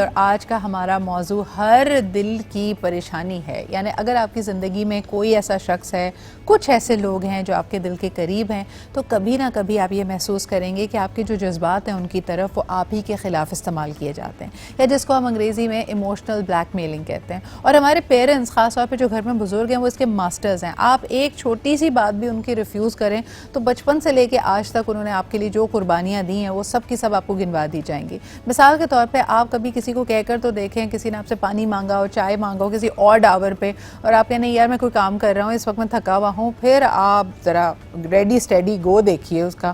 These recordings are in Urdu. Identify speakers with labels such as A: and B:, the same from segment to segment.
A: اور آج کا ہمارا موضوع ہر دل کی پریشانی ہے. یعنی اگر آپ کی زندگی میں کوئی ایسا شخص ہے, کچھ ایسے لوگ ہیں جو آپ کے دل کے قریب ہیں, تو کبھی نہ کبھی آپ یہ محسوس کریں گے کہ آپ کے جو جذبات ہیں ان کی طرف وہ آپ ہی کے خلاف استعمال کیے جاتے ہیں, یا جس کو ہم انگریزی میں ایموشنل بلیک میلنگ کہتے ہیں. اور ہمارے پیرنٹس, خاص طور پہ جو گھر میں بزرگ ہیں, وہ اس کے ماسٹرز ہیں. آپ ایک چھوٹی سی بات بھی ان کی ریفیوز کریں تو بچپن سے لے کے آج تک انہوں نے آپ کے لیے جو قربانیاں دی ہیں وہ سب کی سب آپ کو گنوا دی جائیں گی. مثال کے طور پہ آپ کبھی کسی کو کہہ کر تو دیکھیں, کسی نے آپ سے پانی مانگا ہو, چائے مانگا ہو کسی اور آور پہ, اور آپ کہنے یار میں کوئی کام کر رہا ہوں, اس وقت میں تھکا ہوا ہوں, پھر آپ ذرا ریڈی اسٹیڈی گو دیکھیے اس کا.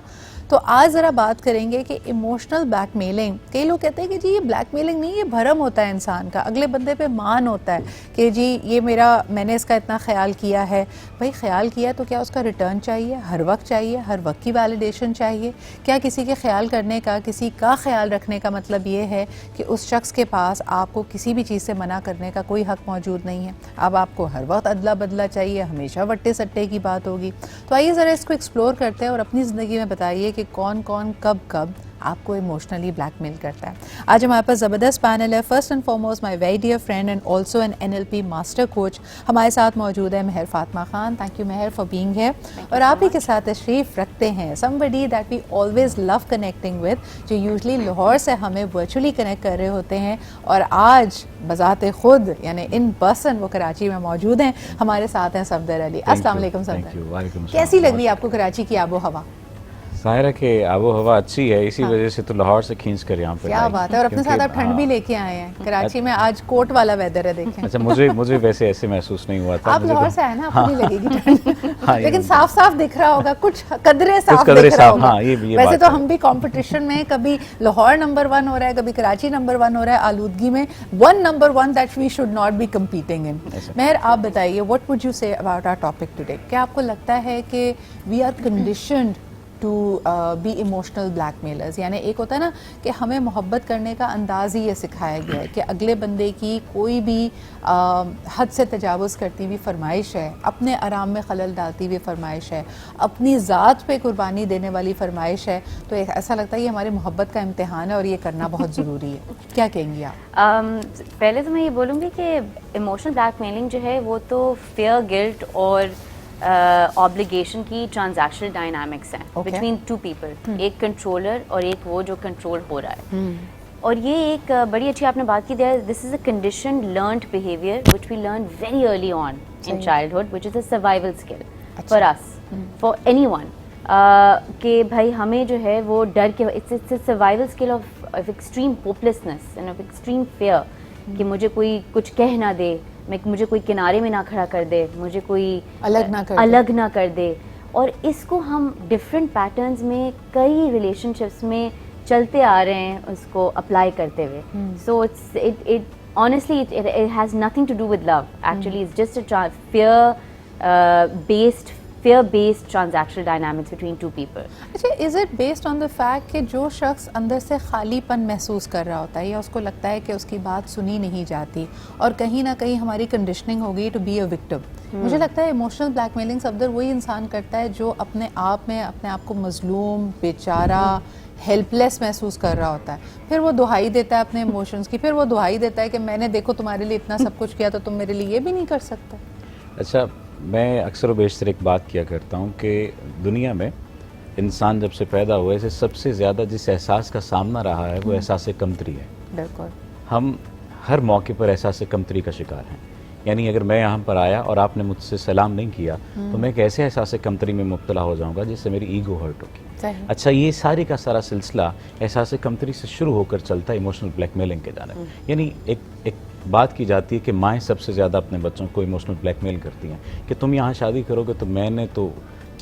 A: تو آج ذرا بات کریں گے کہ ایموشنل بلیک میلنگ, کئی لوگ کہتے ہیں کہ جی یہ بلیک میلنگ نہیں, یہ بھرم ہوتا ہے انسان کا, اگلے بندے پہ مان ہوتا ہے کہ جی یہ میں نے اس کا اتنا خیال کیا ہے. بھائی خیال کیا تو کیا اس کا ریٹرن چاہیے, ہر وقت چاہیے, ہر وقت کی ویلیڈیشن چاہیے؟ کیا کسی کے خیال کرنے کا, کسی کا خیال رکھنے کا مطلب یہ ہے کہ اس شخص کے پاس آپ کو کسی بھی چیز سے منع کرنے کا کوئی حق موجود نہیں ہے؟ اب آپ کو ہر وقت ادلا بدلا چاہیے, ہمیشہ وٹے سٹے کی بات ہوگی؟ تو آئیے ذرا اس کو ایکسپلور کرتے ہیں اور اپنی زندگی میں بتائیے کہ کون کون کب کب آپ کو ایموشنلی بلیک میل کرتا ہے. آج ہمارے پاس زبردست پینل ہے. First and foremost my very dear friend and also an NLP master coach ہمارے ساتھ موجود ہے مہر فاطمہ خان. تھینک یو مہر فار بینگ ہیئر. اور آپ ہی کے ساتھ تشریف رکھتے ہیں somebody that we always love connecting with, جو یوزلی لاہور سے ہمیں ورچولی کنیکٹ کر رہے ہوتے ہیں, اور آج بذات خود یعنی ان پرسن وہ کراچی میں موجود ہیں. ہمارے ساتھ ہیں صفدر علی. السلام علیکم صفدر. کیسی لگ رہی ہے آپ کو کراچی کی آب و ہوا؟
B: ظاہر ہے کہ آب و ہوا اچھی ہے, اسی وجہ سے تو لاہور سے کھینچ کر یہاں پہ.
A: کیا بات ہے. اور اپنے ساتھ آپ ٹھنڈ بھی لے کے آئے ہیں. کراچی میں آج کوٹ والا ویدر ہے, دیکھیں.
B: اچھا, مجھے ویسے ایسے محسوس نہیں ہوا تھا.
A: آپ لاہور سے آئے نا, آپ کو نہیں لگے گی ٹھنڈ, لیکن صاف صاف دکھ رہا ہوگا, کچھ قدرے صاف دکھ رہا ہوگا. ویسے تو ہم بھی کمپٹیشن میں کبھی لاہور نمبر 1 ہو رہا ہے, کبھی کراچی نمبر 1 ہو رہا ہے آلودگی میں. Number 1 that we should not be competing in. مہر آپ بتائیے, what would you say about our topic today? کیا آپ کو لگتا ہے کہ we are conditioned to be emotional blackmailers؟ یعنی ایک ہوتا ہے نا کہ ہمیں محبت کرنے کا انداز ہی یہ سکھایا گیا ہے کہ اگلے بندے کی کوئی بھی حد سے تجاوز کرتی ہوئی فرمائش ہے, اپنے آرام میں خلل ڈالتی ہوئی فرمائش ہے, اپنی ذات پہ قربانی دینے والی فرمائش ہے, تو ایسا لگتا ہے یہ ہماری محبت کا امتحان ہے اور یہ کرنا بہت ضروری ہے. کیا کہیں گی آپ؟
C: پہلے تو میں یہ بولوں گی کہ ایموشنل بلیک میلنگ جو ہے وہ تو فیئر, گلٹ اور obligation کی ٹرانزیکشنل ڈائنامکس ہیں بٹوین ٹو پیپل, ایک کنٹرولر اور ایک وہ جو کنٹرول ہو رہا ہے. اور یہ ایک بڑی اچھی آپ نے بات کی, this is a conditioned learned behaviour which we learn very early on in childhood, which is a survival skill for us, for any one, کہ بھائی ہمیں جو ہے وہ ڈر کے, it's a survival skill of extreme hopelessness and of extreme fear, کہ مجھے کوئی کچھ کہہ نہ دے, مجھے کوئی کنارے میں نہ کھڑا کر دے, مجھے کوئی الگ نہ کر دے. اور اس کو ہم ڈفرینٹ پیٹرنز میں کئی ریلیشن شپس میں چلتے آ رہے ہیں اس کو اپلائی کرتے ہوئے. سو honestly it has nothing to do with love, actually it's just a fear-based transactional dynamics between two people.
A: اچھا, is it based on the fact کہ جو شخص اندر سے خالی پن محسوس کر رہا ہوتا ہے, یا اس کو لگتا ہے کہ اس کی بات سنی نہیں جاتی, اور کہیں نہ کہیں ہماری کنڈیشننگ ہوگی ٹو بی اے وکٹم. مجھے لگتا ہے ایموشنل بلیک میلنگ صفدر وہی انسان کرتا ہے جو اپنے آپ میں اپنے آپ کو مظلوم, بیچارہ, ہیلپ لیس محسوس کر رہا ہوتا ہے. پھر وہ دہائی دیتا ہے اپنے ایموشنز کی, پھر وہ دہائی دیتا ہے کہ میں نے دیکھو تمہارے لیے اتنا سب کچھ کیا تو تم میرے لیے یہ بھی نہیں کر سکتے.
B: اچھا, میں اکثر و بیشتر ایک بات کیا کرتا ہوں کہ دنیا میں انسان جب سے پیدا ہوا ہے سب سے زیادہ جس احساس کا سامنا رہا ہے وہ احساس کمتری ہے.
A: بالکل.
B: ہم ہر موقع پر احساس کمتری کا شکار ہیں. یعنی اگر میں یہاں پر آیا اور آپ نے مجھ سے سلام نہیں کیا تو میں کیسے احساس کمتری میں مبتلا ہو جاؤں گا جس سے میری ایگو ہرٹ ہوگی. اچھا, یہ ساری کا سارا سلسلہ احساس کمتری سے شروع ہو کر چلتا ہے ایموشنل بلیک میلنگ کے جانب. یعنی ایک بات کی جاتی ہے کہ مائیں سب سے زیادہ اپنے بچوں کو ایموشنل بلیک میل کرتی ہیں کہ تم یہاں شادی کرو گے تو میں نے تو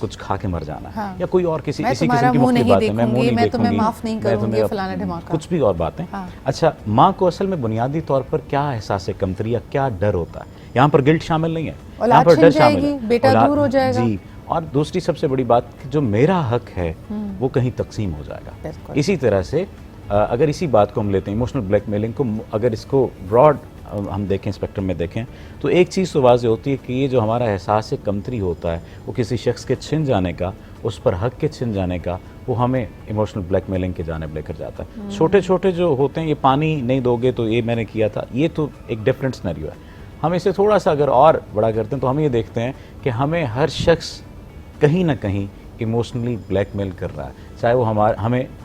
B: کچھ کھا کے مر جانا ہے, یا کوئی اور کسی قسم کی مختلف باتیں, میں منہ نہیں دیکھوں گی,
A: معاف نہیں کروں گی, فلانا ڈھماکہ,
B: کچھ بھی اور باتیں. اچھا, ماں کو اصل میں بنیادی طور پر کیا احساس کمتری یا کیا ڈر ہوتا ہے؟ یہاں پر گلٹ شامل نہیں ہے, یہاں پر ڈر شامل ہے,
A: بیٹا دور ہو جائے گا.
B: جی, اور دوسری سب سے بڑی بات کہ جو میرا حق ہے وہ کہیں تقسیم ہو جائے گا. اسی طرح سے اگر اسی بات کو ہم لیتے ہیں ایموشنل بلیک میلنگ کو, اگر اس کو براڈ ہم دیکھیں, اسپیکٹرم میں دیکھیں, تو ایک چیز تو واضح ہوتی ہے کہ یہ جو ہمارا احساس کمتری ہوتا ہے وہ کسی شخص کے چھن جانے کا, اس پر حق کے چھن جانے کا, وہ ہمیں ایموشنل بلیک میلنگ کے جانب لے کر جاتا ہے. چھوٹے چھوٹے جو ہوتے ہیں, یہ پانی نہیں دو گے تو یہ میں نے کیا تھا, یہ تو ایک ڈفرینٹ سینیریو ہے. ہم اسے تھوڑا سا اگر اور بڑا کرتے ہیں تو ہم یہ دیکھتے ہیں کہ ہمیں ہر شخص کہیں نہ کہیں ایموشنلی بلیک میل کر رہا ہے, چاہے وہ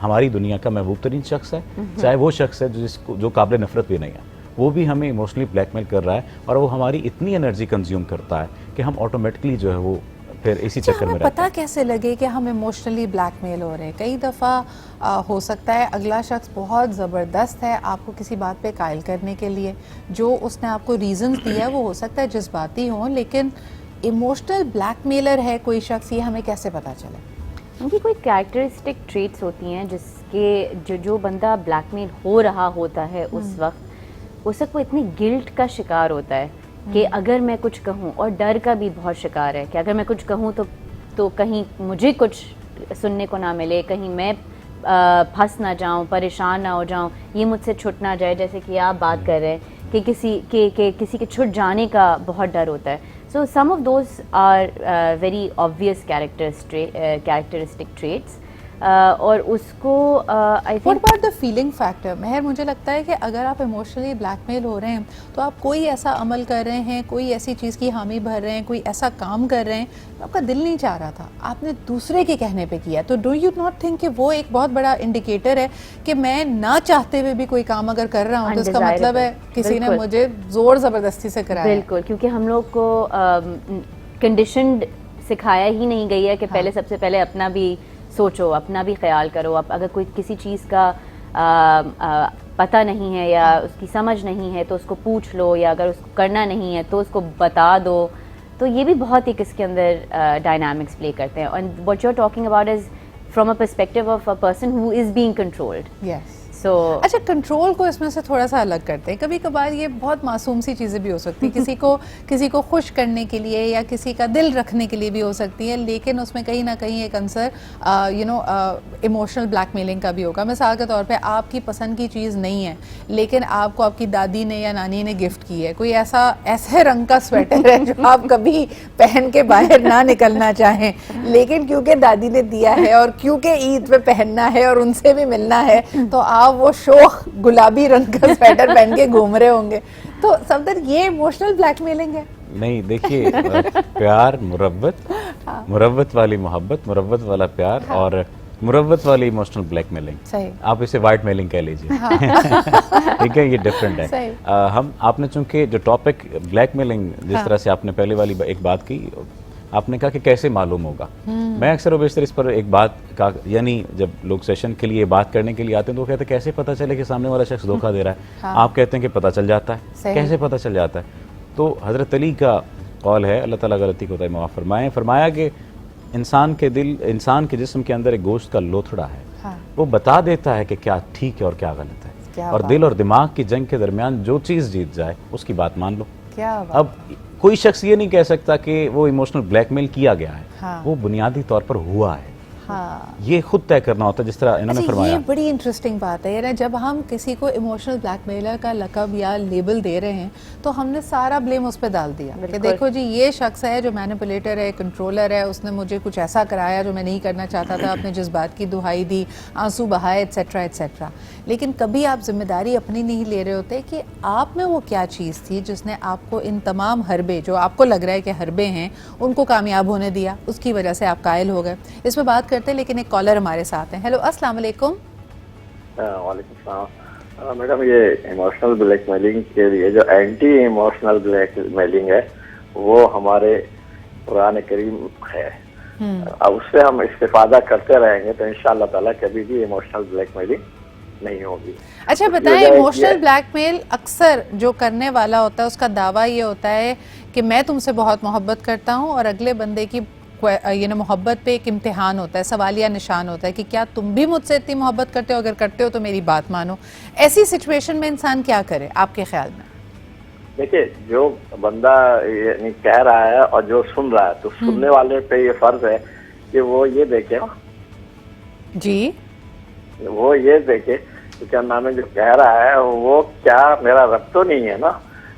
B: ہماری دنیا کا محبوب ترین شخص ہے, چاہے وہ شخص ہے جو قابل نفرت بھی نہیں ہے, وہ بھی ہمیں ایموشنلی بلیک میل کر رہا ہے, اور وہ ہماری اتنی انرجی کنزیوم کرتا ہے کہ ہم آٹومیٹکلی جو ہے وہ پھر اسی چکر میں رہتے ہیں.
A: پتہ کیسے لگے کہ ہم ایموشنلی بلیک میل ہو رہے ہیں؟ کئی دفعہ ہو سکتا ہے اگلا شخص بہت زبردست ہے آپ کو کسی بات پہ قائل کرنے کے لیے, جو اس نے آپ کو ریزنز دیا ہے وہ ہو سکتا ہے جذباتی ہوں, لیکن ایموشنل بلیک میلر ہے کوئی شخص, یہ ہمیں کیسے پتہ چلے؟
C: ان کی کوئی کریکٹرسٹک ٹریٹس ہوتی ہیں جس کے جو بندہ بلیک میل ہو رہا ہوتا ہے اس وقت وہ اتنی گلٹ کا شکار ہوتا ہے کہ اگر میں کچھ کہوں, اور ڈر کا بھی بہت شکار ہے کہ اگر میں کچھ کہوں تو کہیں مجھے کچھ سننے کو نہ ملے, کہیں میں پھنس نہ جاؤں, پریشان نہ ہو جاؤں, یہ مجھ سے چھٹ نہ جائے, جیسے کہ آپ بات کر رہے ہیں کہ کسی کے چھٹ جانے کا بہت ڈر ہوتا ہے. So some of those are very obvious characteristic traits, اور اس کو I
A: what
C: think
A: about the feeling factor? Mehr, مجھے لگتا ہے کہ اگر آپ ایموشنلی بلیک میل ہو رہے ہیں تو آپ کوئی ایسا عمل کر رہے ہیں, کوئی ایسی چیز کی حامی بھر رہے ہیں, کوئی ایسا کام کر رہے ہیں تو آپ کا دل نہیں چاہ رہا تھا, آپ نے دوسرے کے کہنے پہ کیا, تو ڈو یو ناٹ تھنک کہ وہ ایک بہت بڑا انڈیکیٹر ہے کہ میں نہ چاہتے ہوئے بھی کوئی کام اگر کر رہا ہوں تو اس کا مطلب ہے کسی نے مجھے زور زبردستی سے کرایا؟
C: بالکل, کیونکہ ہم لوگ کو کنڈیشنڈ سکھایا ہی نہیں گئی ہے کہ پہلے سب سے پہلے اپنا بھی سوچو, اپنا بھی خیال کرو. اب اگر کوئی کسی چیز کا پتہ نہیں ہے یا اس کی سمجھ نہیں ہے تو اس کو پوچھ لو, یا اگر اس کو کرنا نہیں ہے تو اس کو بتا دو. تو یہ بھی بہت ایک اس کے اندر ڈائنامکس پلے کرتے ہیں. And what you are talking about is from a perspective of a person who is being controlled.
A: Yes.
C: So
A: اچھا, کنٹرول کو اس میں سے تھوڑا سا الگ کرتے ہیں. کبھی کبھار یہ بہت معصوم سی چیزیں بھی ہو سکتی ہیں, کسی کو خوش کرنے کے لیے یا کسی کا دل رکھنے کے لیے بھی ہو سکتی ہیں, لیکن اس میں کہیں نہ کہیں ایک عنصر ایموشنل بلیک میلنگ کا بھی ہوگا. مثال کے طور پہ آپ کی پسند کی چیز نہیں ہے لیکن آپ کو آپ کی دادی نے یا نانی نے گفٹ کی ہے, کوئی ایسے رنگ کا سویٹر ہے جو آپ کبھی پہن کے باہر نہ نکلنا چاہیں, لیکن کیونکہ دادی نے دیا ہے اور کیونکہ عید پہ پہننا ہے اور ان سے بھی ملنا ہے تو آپ وہ شوخ گلابی رنگ کا سویٹر پہن کے گھوم رہے ہوں گے. تو صفدر, یہ ایموشنل بلیک میلنگ ہے؟
B: نہیں, دیکھیے, پیار, مروت والی محبت, مروت والا پیار اور مروت والی ایموشنل بلیک میلنگ, آپ اسے وائٹ میلنگ کہہ لیجیے, ٹھیک ہے, یہ ڈفرینٹ ہے. آپ نے چونکہ جو ٹاپک بلیک میلنگ جس طرح سے آپ نے پہلے والی ایک بات کی, آپ نے کہا کہ کیسے معلوم ہوگا. میں اکثر و بیشتر اس پر ایک بات کا, یعنی جب لوگ سیشن کے لیے بات کرنے کے لیے آتے ہیں تو وہ کہتے ہیں کیسے پتہ چلے کہ سامنے والا شخص دھوکہ دے رہا ہے. آپ کہتے ہیں کہ پتہ چل جاتا ہے. کیسے پتہ چل جاتا ہے؟ تو حضرت علی کا قول ہے, اللہ تعالیٰ غلطی کو معاف فرمائے, فرمایا کہ انسان کے جسم کے اندر ایک گوشت کا لوتھڑا ہے, وہ بتا دیتا ہے کہ کیا ٹھیک ہے اور کیا غلط ہے, اور دل اور دماغ کی جنگ کے درمیان جو چیز جیت جائے اس کی بات مان لو. اب کوئی شخص یہ نہیں کہہ سکتا کہ وہ ایموشنل بلیک میل کیا گیا ہے, وہ بنیادی طور پر ہوا ہے. یہ خود طے کرنا ہوتا ہے, جس طرح انہوں نے فرمایا.
A: یہ بڑی انٹرسٹنگ بات ہے, یعنی جب ہم کسی کو ایموشنل بلیک میلر کا لقب یا لیبل دے رہے ہیں تو ہم نے سارا بلیم اس پہ ڈال دیا کہ دیکھو جی یہ شخص ہے جو مینیپولیٹر ہے, کنٹرولر ہے, اس نے مجھے کچھ ایسا کرایا جو میں نہیں کرنا چاہتا تھا, اپنے جذبات کی دہائی دی, آنسو بہائے, ایٹسیٹرا ایٹسیٹرا. لیکن کبھی آپ ذمہ داری اپنی نہیں لے رہے ہوتے کہ آپ میں وہ کیا چیز تھی جس نے آپ کو ان تمام حربے جو آپ کو لگ رہا ہے کہ حربے ہیں ان کو کامیاب ہونے دیا, اس کی وجہ سے آپ قائل ہو گئے. اس پہ بات کرتے ہیں, لیکن ایک کالر ہمارے ساتھ ہیں. ہیلو, السلام علیکم.
D: وعلیکم السلام. میڈم, یہ ایموشنل بلیک میلنگ کے لیے جو اینٹی ایموشنل بلیک میلنگ ہے وہ ہمارے قرآن کریم ہے, اب اس سے ہم استفادہ کرتے رہیں گے تو انشاءاللہ تعالیٰ کبھی بھی ایموشنل بلیک میلنگ نہیں ہوگی.
A: اچھا بتائیں, ایموشنل بلیک میل اکثر جو کرنے والا ہوتا ہے اس کا دعویٰ یہ ہوتا ہے کہ میں تم سے بہت محبت کرتا ہوں, اور اگلے بندے کی محبت پہ ایک امتحان ہوتا ہے, سوالیہ نشان ہوتا ہے کہ کیا تم بھی مجھ سے اتنی محبت کرتے ہو, اگر کرتے ہو تو میری بات مانو. ایسی سچویشن میں انسان کیا کرے آپ کے خیال میں؟
D: دیکھیے, جو بندہ یعنی کہہ رہا ہے اور جو سن رہا ہے, تو سننے والے پہ یہ فرض ہے کہ وہ یہ دیکھے,
A: جی
D: وہ یہ دیکھے کہ کیا نام ہے جو کہہ رہا ہے وہ کیا میرا رب تو نہیں ہے نا.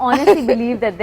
C: honestly believe that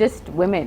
C: just women.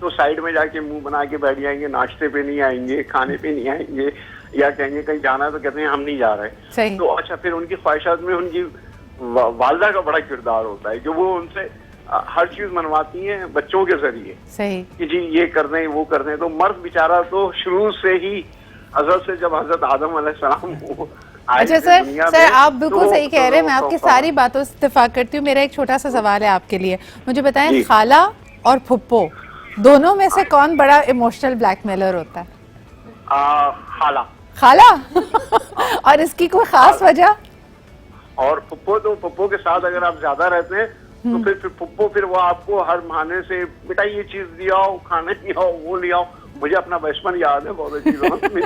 E: تو سائڈ میں جا کے منہ بنا کے بیٹھ جائیں گے, ناشتے پہ نہیں آئیں گے, کھانے پہ نہیں آئیں گے, یا کہیں گے کہیں جانا ہے تو کہتے ہیں ہم نہیں جا رہے. تو اچھا پھر ان کی خواہشات میں ان کی والدہ کا بڑا کردار ہوتا ہے کہ وہ ان سے ہر چیز منواتی ہیں بچوں کے ذریعے, کہ جی یہ کر دیں وہ کر دیں. تو مرد بیچارہ تو شروع سے ہی حضرت سے, جب حضرت آدم علیہ السلام
A: اچھا سر آپ بالکل صحیح کہہ رہے ہیں, میں آپ کی ساری باتوں سے اتفاق کرتی ہوں. میرا ایک چھوٹا سا سوال ہے آپ کے لیے, مجھے بتائیں خالہ اور پھپھو دونوں میں سے کون بڑا ایموشنل بلیک میلر ہوتا ہے؟ خالہ. اور اس کی کوئی خاص وجہ؟
E: اور پھپھو تو پھپھو کے ساتھ اگر آپ زیادہ رہتے ہیں تو پھر پھپھو پھر وہ آپ کو ہر بہانے سے بیٹا یہ چیز لے آؤ, کھانے لے آؤ, وہ لے آؤ. مجھے اپنا بچپن یاد ہے بہت اچھی.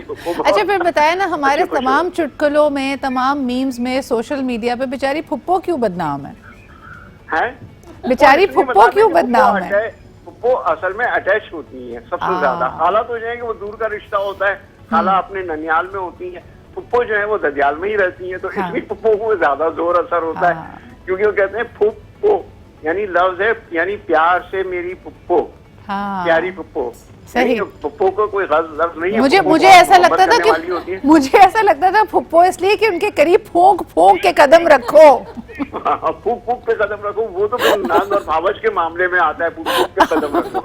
A: اچھا پھر بتائیں نا, ہمارے تمام چٹکلوں میں, تمام میمز میں, سوشل میڈیا پہ بیچاری پھپھو کیوں بدنام ہے؟ بیچاری پھپھو کیوں بدنام ہے؟
E: پھپھو اصل میں اٹیچ ہوتی ہیں سب سے زیادہ. خالہ تو جو ہے کہ وہ دور کا رشتہ ہوتا ہے, خالہ اپنے ننیال میں ہوتی ہیں, پھپھو جو ہے وہ ددیال میں ہی رہتی ہیں. تو اس لیے پھپھو کو زیادہ زور اثر ہوتا ہے, کیونکہ وہ کہتے ہیں پھپھو یعنی لفظ ہے یعنی پیار سے میری پھپھو, پیاری پھپھو. پھپھو کو کوئی غلط لفظ نہیں ہے.
A: مجھے ایسا لگتا تھا پھپھو اس لیے کہ ان کے قریب پھونک پھونک کے قدم رکھو.
E: پھونک پھونک کے قدم رکھو, وہ تو پھر ناز اور بھاوج کے معاملے میں آتا ہے, پھونک پھونک کے قدم رکھو.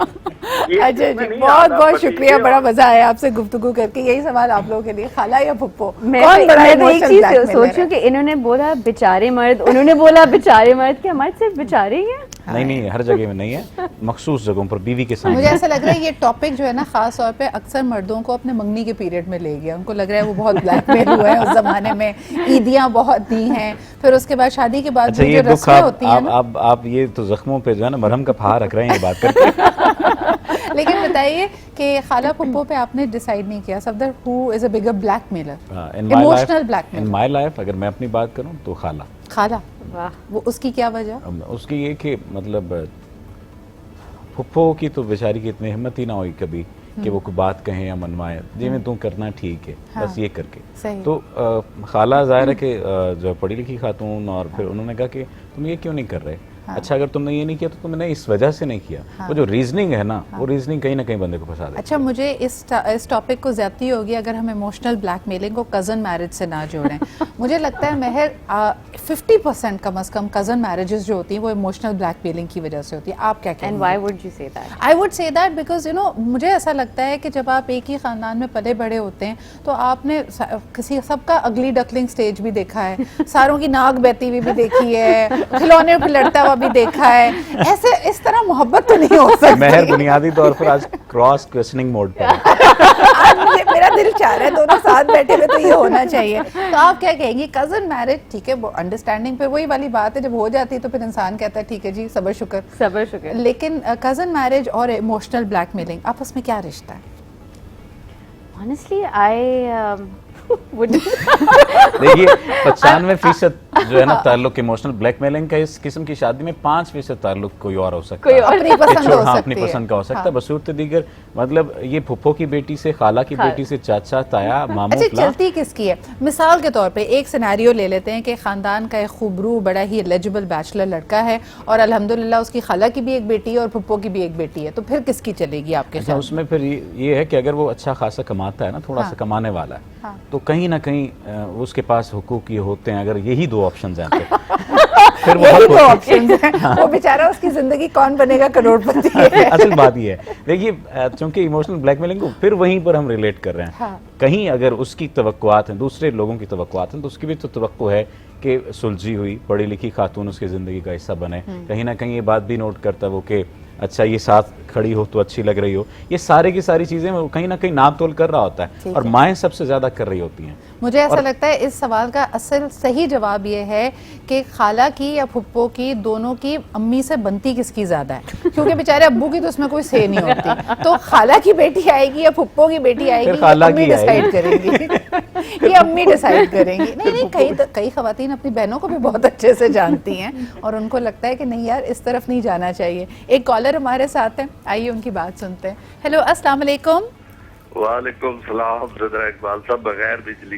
A: اچھا جی, بہت بہت شکریہ, بڑا مزہ آیا آپ سے گفتگو کر کے. یہی سوال آپ لوگوں کے لیے, خالہ یا پھپھو
C: میں ایک چیز سوچوں کہ انہوں نے بولا بیچارے مرد, انہوں نے بولا بیچارے مرد, کہ ہمارے صرف بیچارے ہی ہیں.
B: نہیں, ہر جگہ میں نہیں ہے, مخصوص جگہوں پر بیوی کے سامنے.
A: مجھے ایسا لگ رہا ہے یہ ٹاپک جو ہے نا خاص طور پہ اکثر مردوں کو اپنے منگنی کے پیریڈ میں لے گیا. ان کو لگ رہا ہے وہ بہت بلیک میل ہوئے ہیں اس زمانے میں, عیدیاں بہت دی ہیں, پھر اس کے بعد شادی کے بعد جو رسمیں ہوتی ہیں.
B: آپ یہ تو زخموں پہ جو ہے نا مرہم کا پھا رکھ رہے ہیں یہ بات کر کے.
A: لیکن بتائیے کہ خالہ پھپھو پہ آپ نے ڈیسائیڈ نہیں کیا Safdar who is a bigger blackmailer, emotional blackmailer?
B: In my life اگر میں اپنی بات کروں تو خالہ.
A: وہ اس کی کیا وجہ؟
B: اس کی یہ کہ مطلب پھپھو کی تو بیچاری کی اتنی ہمت ہی نہ ہوئی کبھی کہ وہ کوئی بات کہیں یا منوائے, جی میں تم کرنا ٹھیک ہے بس یہ کر کے. تو خالہ ظاہر ہے کہ جو پڑھی لکھی خاتون, اور پھر انہوں نے کہا کہ تم یہ کیوں نہیں کر رہے. اچھا اگر تم نے یہ نہیں کیا تو تم نے اس وجہ سے نہیں کیا. وہ جو ریزننگ ہے نا, وہ ریزننگ کہیں نہ کہیں بندے کو پھنسا دیتی ہے.
A: اچھا مجھے اس ٹاپک کو زیادتی ہوگی اگر ہم ایموشنل بلیک میلنگ کو کزن میرج سے نہ جوڑیں. مجھے لگتا ہے مہر 50% کم از کم کزن میرجز جو ہوتی ہیں وہ ایموشنل بلیک میلنگ کی وجہ سے ہوتی ہے. آپ کیا کہیں گے؟
C: And why would you say that?
A: I would say that because مجھے ایسا لگتا ہے کہ جب آپ ایک ہی خاندان میں پلے بڑے ہوتے ہیں تو آپ نے سب کا اگلی ڈکلنگ سٹیج بھی دیکھا ہے, ساروں کی ناک بہتی ہوئی بھی دیکھی ہے, کھلونے پہ لڑتا ہوا بھی دیکھا ہے. ایسے اس طرح محبت تو نہیں ہو سکتی.
B: مہر بنیادی طور پر آج کراس کوسچننگ موڈ پر
A: میرا دل چاہ رہا ہے دونوں ساتھ بیٹھے ہوئے تو یہ ہونا چاہیے. تو آپ کیا کہیں گی کزن میرج ٹھیک ہے, وہ انڈرسٹینڈنگ پہ وہی والی بات ہے, جب ہو جاتی ہے تو پھر انسان کہتا ہے ٹھیک ہے جی صبر شکر. لیکن کزن میرج اور ایموشنل بلیک میلنگ آپس میں کیا رشتہ ہے؟
C: Honestly, I
B: دیکھیے 95% جو ہے نا تعلق ایموشنل بلیک میلنگ کا اس قسم کی شادی میں 5% تعلق کوئی اور ہو سکتا ہے, اپنی پسند کا ہو سکتا ہے بصورت دیگر. مطلب یہ پھپھو کی بیٹی سے, خالہ کی بیٹی سے, چاچا تایا ماموں.
A: اچھا چلتی کس کی ہے؟ مثال کے طور پہ ایک سینیریو لے لیتے ہیں کہ خاندان کا ایک خوبرو بڑا ہی ایلیجبل بیچلر لڑکا ہے اور الحمدللہ اس کی خالہ کی بھی ایک بیٹی ہے اور پھپھو کی بھی ایک بیٹی ہے, تو پھر کس کی چلے گی آپ کے خیال؟
B: اس میں پھر یہ ہے کہ اگر وہ اچھا خاصا کماتا ہے نا, تھوڑا سا کمانے والا ہے, تو کہیں نہ کہیں اس کے پاس حقوق یہ ہوتے ہیں. اگر یہی 2 آپشنز ہیں پھر
A: وہ بیچارہ اس کی زندگی کون بنے گا کروڑ پتی ہے.
B: اصل بات یہ ہے دیکھیے, چونکہ ایموشنل بلیک میلنگ کو پھر وہیں پر ہم ریلیٹ کر رہے ہیں. کہیں اگر اس کی توقعات ہیں, دوسرے لوگوں کی توقعات ہیں, تو اس کی بھی تو توقع ہے کہ سلجھی ہوئی پڑھی لکھی خاتون اس کی زندگی کا حصہ بنے. کہیں نہ کہیں یہ بات بھی نوٹ کرتا ہے وہ کہ اچھا یہ ساتھ کھڑی ہو تو اچھی لگ رہی ہو. یہ سارے کی ساری چیزیں وہ کہیں نہ کہیں ناپ تول کر رہا ہوتا ہے, اور مائیں سب سے زیادہ کر رہی ہوتی ہیں.
A: مجھے ایسا لگتا ہے اس سوال کا اصل صحیح جواب یہ ہے کہ خالہ کی یا پھپھو کی, دونوں کی امی سے بنتی کس کی زیادہ ہے, کیونکہ بیچارے ابو کی تو اس میں کوئی سے نہیں ہوتی. تو خالہ کی بیٹی آئے گی یا پھپھو کی بیٹی آئے گی, امی ڈیسائیڈ کریں گی, یہ امی ڈیسائیڈ کریں گی. نہیں, کئی خواتین اپنی بہنوں کو بھی بہت اچھے سے جانتی ہیں اور ان کو لگتا ہے کہ نہیں یار اس طرف نہیں جانا چاہیے. ایک کالر ہمارے ساتھ ہیں, آئیے ان کی بات سنتے ہیں. ہیلو, السلام علیکم.
F: وعلیکم السلام. زدرا اقبال صاحب بغیر بجلی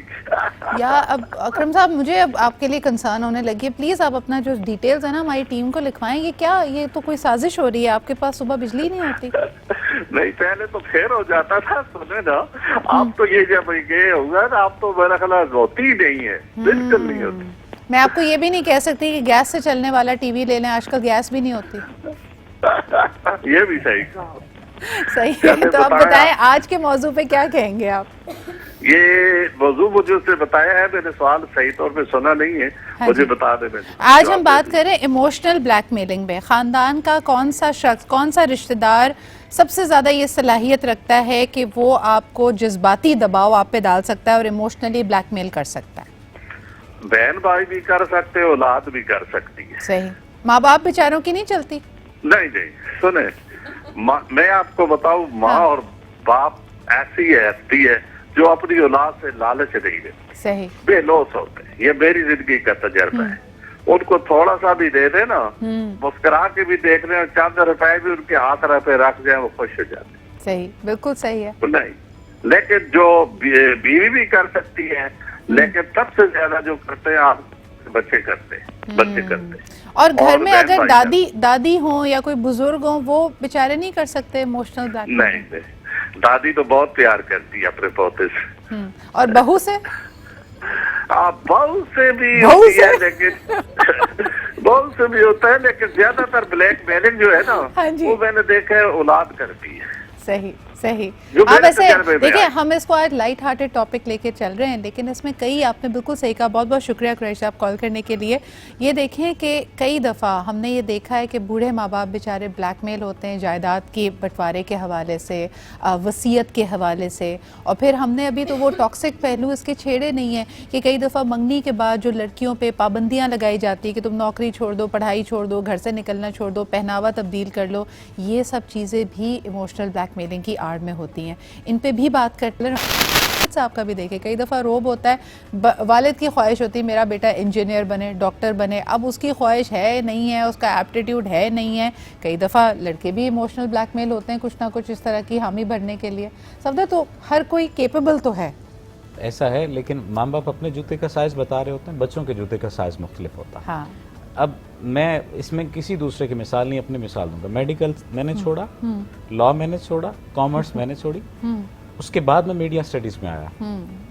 A: یا اب اکرم صاحب مجھے اب آپ کے لیے کنسرن ہونے لگی ہے, پلیز آپ اپنا جو ڈیٹیلز ہے نا ہماری ٹیم کو لکھوائیں. یہ کیا, یہ تو کوئی سازش ہو رہی ہے, آپ کے پاس صبح بجلی نہیں ہوتی؟
F: نہیں پہلے تو پھر ہو جاتا تھا. سنے نا آپ تو یہ جب یہ ہوگا نا آپ تو میرا خیال ہوتی ہی نہیں ہے, بالکل نہیں ہوتی.
A: میں آپ کو یہ بھی نہیں کہہ سکتی کہ گیس سے چلنے والا ٹی وی لے لیں, آج کل گیس بھی نہیں ہوتی.
F: یہ بھی صحیح کہا.
A: صحیح ہے. تو آپ بتائیں آج کے موضوع پہ کیا کہیں گے آپ؟
F: یہ موضوع مجھے اس نے بتایا ہے, میں نے سوال صحیح طور پہ سنا نہیں ہے, مجھے بتا دیں.
A: آج ہم بات کریں ایموشنل بلیک میلنگ میں. خاندان کا کون سا شخص, کون سا رشتہ دار سب سے زیادہ یہ صلاحیت رکھتا ہے کہ وہ آپ کو جذباتی دباؤ آپ پہ ڈال سکتا ہے اور ایموشنلی بلیک میل کر سکتا ہے؟
F: بہن بھائی بھی کر سکتے, اولاد بھی کر سکتی ہے.
A: صحیح. ماں باپ بیچاروں کی نہیں چلتی؟
F: نہیں نہیں سنیں, میں آپ کو بتاؤں, ماں اور باپ ایسی ہستی ہے جو اپنی اولاد سے لالچ نہیں دیتے,
A: صحیح,
F: بے لوث ہوتے ہیں. یہ میری زندگی کا تجربہ ہے. ان کو تھوڑا سا بھی دے دے نا, مسکرا کے بھی دیکھ رہے ہیں, چند روپے بھی ان کے ہاتھ پہ رکھ جائیں, وہ خوش ہو جاتے ہیں.
A: صحیح, بالکل صحیح ہے.
F: نہیں, لیکن جو بیوی بھی کر سکتی ہے, لیکن سب سے زیادہ جو کرتے ہیں آپ بچے کرتے ہیں.
A: اور گھر میں اگر دادی ہوں یا کوئی بزرگ ہوں, وہ بیچارے نہیں کر سکتے ایموشنل بلیک میل؟
F: نہیں, دادی تو بہت پیار کرتی ہے اپنے پوتے سے.
A: اور بہو سے؟
F: بہو سے بھی ہوتی ہے, لیکن بہو سے بھی ہوتا ہے, لیکن زیادہ تر بلیک میلنگ جو ہے نا, وہ میں نے دیکھا ہے اولاد کرتی ہے.
A: صحیح صحیح. آپ ایسے دیکھیں, ہم اس کو آج لائٹ ہارٹڈ ٹاپک لے کے چل رہے ہیں, لیکن اس میں کئی, آپ نے بالکل صحیح کہا. بہت بہت شکریہ قریش صاحب کال کرنے کے لیے. یہ دیکھیں کہ کئی دفعہ ہم نے یہ دیکھا ہے کہ بوڑھے ماں باپ بیچارے بلیک میل ہوتے ہیں جائیداد کے بٹوارے کے حوالے سے, وصیت کے حوالے سے. اور پھر ہم نے ابھی تو وہ ٹاکسک پہلو اس کے چھیڑے نہیں ہیں کہ کئی دفعہ منگنی کے بعد جو لڑکیوں پہ پابندیاں لگائی جاتی ہیں کہ تم نوکری چھوڑ دو, پڑھائی چھوڑ دو, گھر سے نکلنا چھوڑ دو, پہناوا تبدیل کر لو, یہ سب چیزیں بھی ایموشنل بلیک میلنگ کی آڑ میں ہوتی ہیں. ان پہ بھی بات کر لیں. صاحب کا بھی دیکھیں, کئی دفعہ روب ہوتا ہے, والد کی خواہش ہوتی ہے میرا بیٹا انجینئر بنے, ڈاکٹر بنے, اب اس کی خواہش ہے نہیں ہے, اس کا ایپٹیٹیوڈ ہے نہیں ہے. کئی دفعہ لڑکے بھی ایموشنل بلیک میل ہوتے ہیں کچھ نہ کچھ اس طرح کی حامی بھرنے کے لیے. صفدر, تو ہر کوئی کیپیبل تو ہے,
B: ایسا ہے, لیکن ماں باپ اپنے جوتے کا سائز بتا رہے ہوتے ہیں, بچوں کے جوتے کا سائز مختلف ہوتا ہے.
A: ہاں.
B: اب میں اس میں کسی دوسرے کی مثال نہیں, اپنی مثال دوں گا. میڈیکل میں نے چھوڑا, لا میں نے چھوڑا, کامرس میں نے چھوڑی, اس کے بعد میں میڈیا اسٹڈیز میں آیا.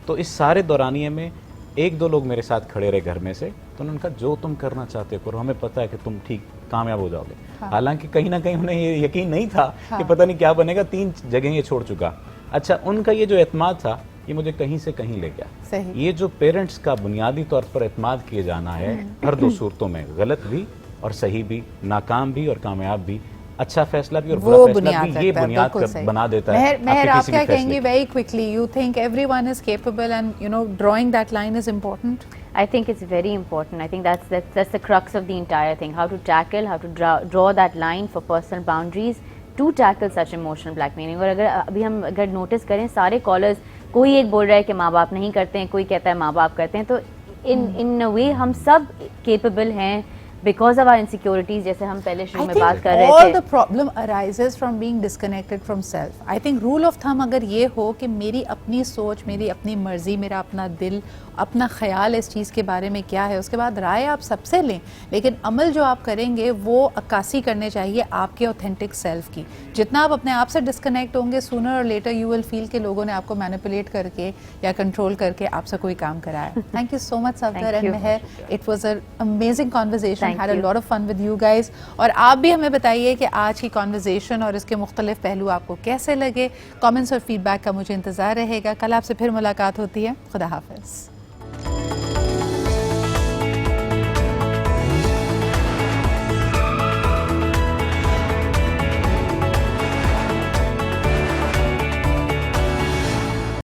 B: تو اس سارے دورانیے میں ایک دو لوگ میرے ساتھ کھڑے رہے گھر میں سے, تو انہوں نے کہا جو تم کرنا چاہتے ہو کرو, ہمیں پتہ ہے کہ تم ٹھیک کامیاب ہو جاؤ گے. حالانکہ کہیں نہ کہیں انہیں یہ یقین نہیں تھا کہ پتہ نہیں کیا بنے گا, 3 جگہیں یہ چھوڑ چکا. اچھا, ان کا یہ جو اعتماد تھا یہ مجھے کہیں سے کہیں لے گیا. یہ جو پیرنٹس کا بنیادی طور پر اعتماد کیے جانا ہے ہر 2 صورتوں میں, غلط بھی اور صحیح بھی, ناکام بھی اور کامیاب بھی, اچھا فیصلہ بھی اور برا فیصلہ بھی, یہ بنیاد بنا دیتا ہے.
A: مہر, آپ کیا کہیں گے very quickly? You think every one is capable and you know drawing that line is important?
C: I think it's very important. I think that's the crux of the entire thing. How to tackle, how to draw that line for personal boundaries to tackle such emotional blackmailing. اور اگر ابھی ہم اگر نوٹس کریں, سارے کالرز کوئی ایک بول رہا ہے کہ ماں باپ نہیں کرتے ہیں, کوئی کہتا ہے ماں باپ کرتے ہیں. تو in a way ہم سب capable ہیں because of our insecurities, جیسے ہم پہلے شروع میں بات کر رہے تھے.
A: all the problem arises from being disconnected from self. I think rule of thumb اگر یہ ہو کہ میری اپنی سوچ, میری اپنی مرضی, میرا اپنا دل, اپنا خیال اس چیز کے بارے میں کیا ہے, اس کے بعد رائے آپ سب سے لیں, لیکن عمل جو آپ کریں گے وہ عکاسی کرنے چاہیے آپ کے اوتھینٹک سیلف کی. جتنا آپ اپنے آپ سے ڈسکنیکٹ ہوں گے, سونر اور لیٹر یو ول فیل کہ لوگوں نے آپ کو مینیپولیٹ کر کے یا کنٹرول کر کے آپ سے کوئی کام کرایا. Thank you so much Safdar and Mehr, it was an amazing conversation, had a lot of fun with you guys. اور آپ بھی ہمیں بتائیے کہ آج کی کانورزیشن اور اس کے مختلف پہلو آپ کو کیسے لگے. کامنٹس اور فیڈ بیک کا مجھے انتظار رہے گا. کل آپ سے پھر ملاقات ہوتی ہے. خدا حافظ.